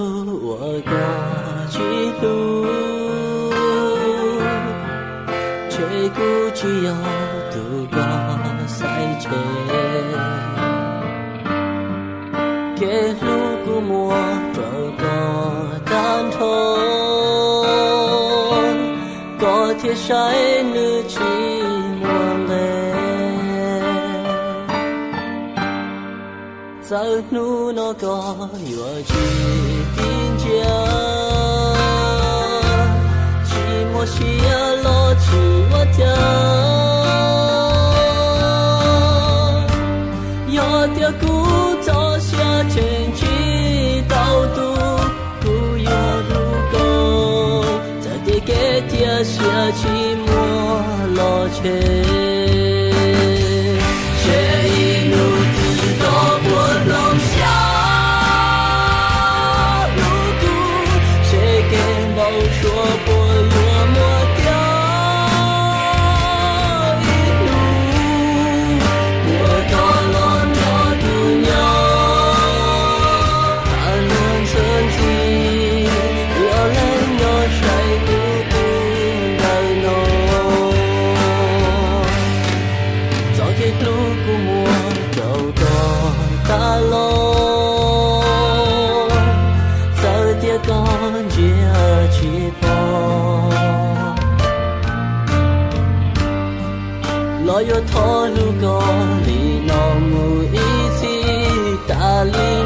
我过几路，这股只有度过赛车，给路古莫走过单头，过铁山女寂寞嘞。在路那个有几丁家，寂寞是呀落起我家，有条古早下前去到度，不要路过，在地给天下寂寞落去。lo yo thọ lu go li no mu i chi ta li